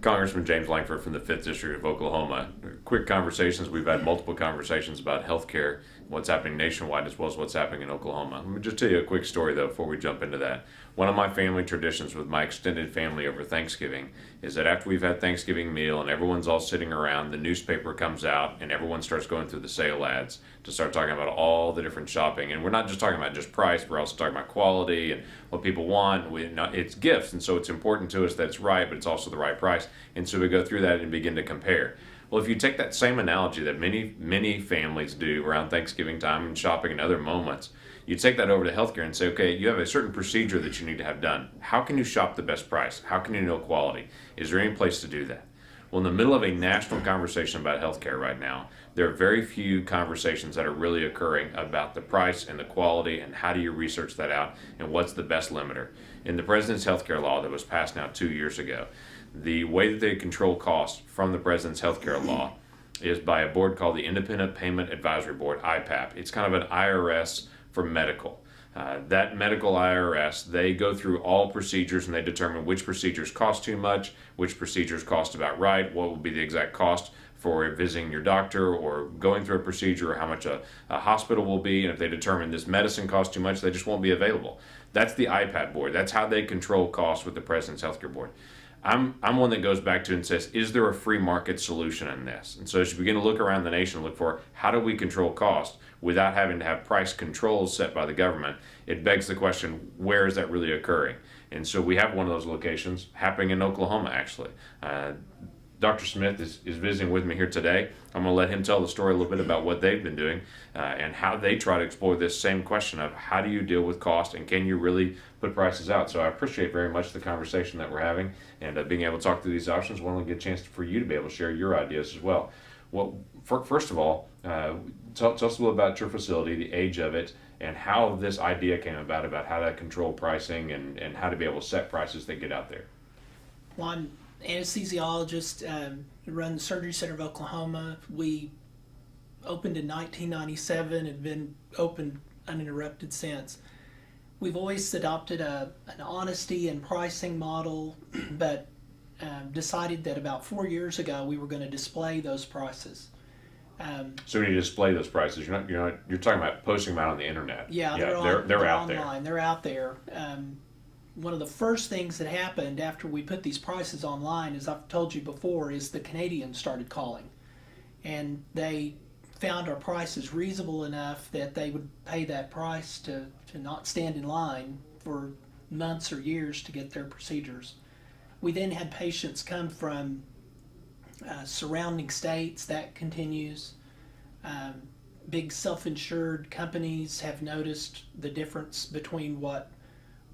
Congressman James Lankford from the 5th District of Oklahoma. Quick conversations. We've had multiple conversations about healthcare, what's happening nationwide, as well as what's happening in Oklahoma. Let me just tell you a quick story, though, before we jump into that. One of my family traditions with my extended family over Thanksgiving is that after we've had Thanksgiving meal and everyone's all sitting around, the newspaper comes out and everyone starts going through the sale ads to start talking about all the different shopping. And we're not just talking about just price, we're also talking about quality and what people want. It's gifts, and so it's important to us that it's right, but it's also the right price. And so we go through that and begin to compare. Well, if you take that same analogy that many families do around Thanksgiving time and shopping and other moments, you take that over to healthcare and say, okay, you have a certain procedure that you need to have done. How can you shop the best price? How can you know quality? Is there any place to do that? Well, in the middle of a national conversation about healthcare right now, there are very few conversations that are really occurring about the price and the quality and how do you research that out and what's the best limiter. In the President's healthcare law that was passed now 2 years ago, the way that they control costs from the President's healthcare law is by a board called the Independent Payment Advisory Board, IPAP. It's kind of an IRS for medical. That medical IRS, they go through all procedures and they determine which procedures cost too much, which procedures cost about right, what will be the exact cost for visiting your doctor or going through a procedure, or how much a hospital will be. And if they determine this medicine costs too much, they just won't be available. That's the IPAP board. That's how they control costs with the President's healthcare board. I'm one that goes back to and says, is there a free market solution in this? And so as you begin to look around the nation and look for how do we control cost without having to have price controls set by the government, it begs the question, where is that really occurring? And so we have one of those locations happening in Oklahoma, actually. Dr. Smith is visiting with me here today. I'm going to let him tell the story a little bit about what they've been doing and how they try to explore this same question of how do you deal with cost and can you really put prices out. So I appreciate very much the conversation that we're having and being able to talk through these options. I want to get a chance for you to be able to share your ideas as well. Well, first of all, tell us a little about your facility, the age of it, and how this idea came about how to control pricing and how to be able to set prices that get out there. Well, I'm anesthesiologist, run the Surgery Center of Oklahoma. We opened in 1997 and been open uninterrupted since. We've always adopted an honesty and pricing model, but decided that about 4 years ago we were going to display those prices. So when you display those prices, you're talking about posting them out on the internet. Yeah, they're out online. They're out there. One of the first things that happened after we put these prices online, as I've told you before, is the Canadians started calling. And they found our prices reasonable enough that they would pay that price to not stand in line for months or years to get their procedures. We then had patients come from surrounding states. That continues. Big self-insured companies have noticed the difference between what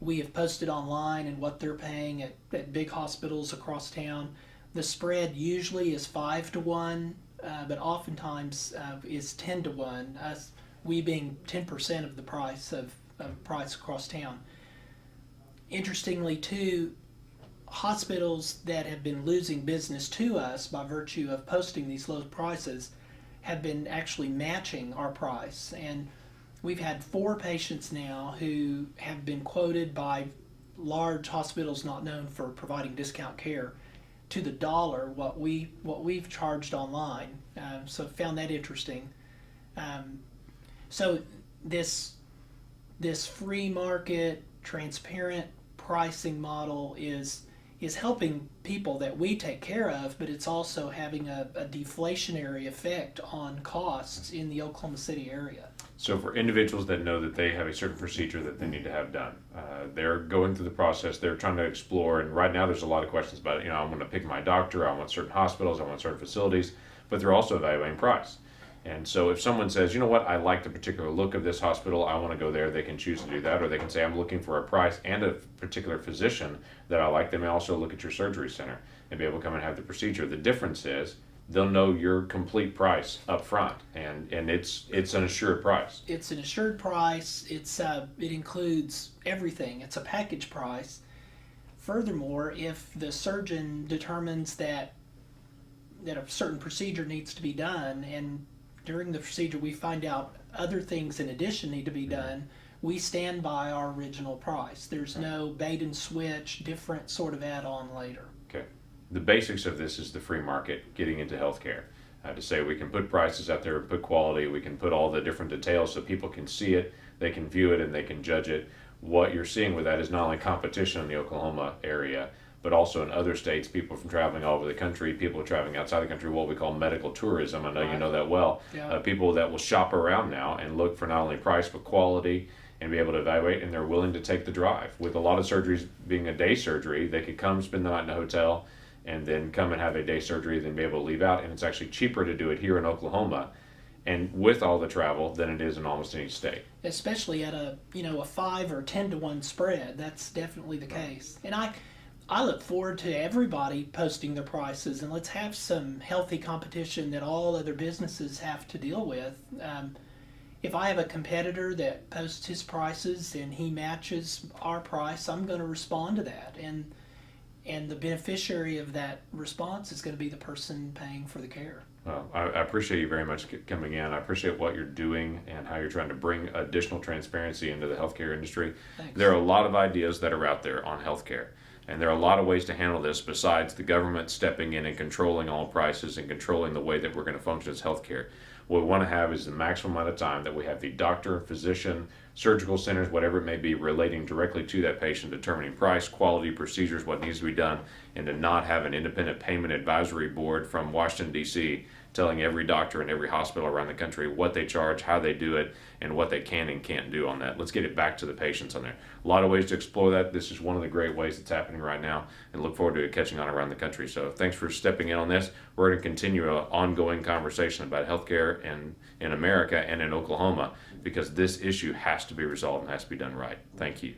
we have posted online and what they're paying at big hospitals across town. The spread usually is 5 to 1, but oftentimes is 10 to 1, we being 10% of the price of price across town. Interestingly too, hospitals that have been losing business to us by virtue of posting these low prices have been actually matching our price. And we've had 4 patients now who have been quoted by large hospitals not known for providing discount care to the dollar what we've charged online. So found that interesting. So this free market, transparent pricing model is helping people that we take care of, but it's also having a deflationary effect on costs in the Oklahoma City area. So for individuals that know that they have a certain procedure that they need to have done, they're going through the process, they're trying to explore, and right now there's a lot of questions about it. I want to pick my doctor, I want certain hospitals, I want certain facilities, but they're also evaluating price. And so if someone says, you know what, I like the particular look of this hospital, I want to go there, they can choose to do that, or they can say, I'm looking for a price and a particular physician that I like. They may also look at your surgery center and be able to come and have the procedure. The difference is they'll know your complete price up front, and it's an assured price. It's an assured price. It includes everything. It's a package price. Furthermore, if the surgeon determines that a certain procedure needs to be done, and during the procedure we find out other things in addition need to be done, we stand by our original price. There's no bait and switch, different sort of add-on later. Okay. the basics of this is the free market getting into healthcare. To say we can put prices out there, put quality, we can put all the different details so people can see it, they can view it, and they can judge it. What you're seeing with that is not only competition in the Oklahoma area, but also in other states, people from traveling all over the country, people traveling outside the country, what we call medical tourism. I know you know that well. Yeah. People that will shop around now and look for not only price but quality and be able to evaluate, and they're willing to take the drive. With a lot of surgeries being a day surgery, they could come spend the night in a hotel and then come and have a day surgery, then be able to leave out. And it's actually cheaper to do it here in Oklahoma and with all the travel than it is in almost any state. Especially at a 5 or 10 to 1 spread. That's definitely the case. And I look forward to everybody posting their prices, and let's have some healthy competition that all other businesses have to deal with. If I have a competitor that posts his prices and he matches our price, I'm going to respond to that. And the beneficiary of that response is going to be the person paying for the care. Well, I appreciate you very much coming in. I appreciate what you're doing and how you're trying to bring additional transparency into the healthcare industry. Thanks. There are a lot of ideas that are out there on healthcare, and there are a lot of ways to handle this besides the government stepping in and controlling all prices and controlling the way that we're going to function as healthcare. What we want to have is the maximum amount of time that we have the doctor, physician, surgical centers, whatever it may be, relating directly to that patient, determining price, quality, procedures, what needs to be done, and to not have an independent payment advisory board from Washington, D.C. telling every doctor in every hospital around the country what they charge, how they do it, and what they can and can't do on that. Let's get it back to the patients on there. A lot of ways to explore that. This is one of the great ways that's happening right now, and look forward to it catching on around the country. So thanks for stepping in on this. We're going to continue an ongoing conversation about healthcare in America and in Oklahoma, because this issue has to be resolved and has to be done right. Thank you.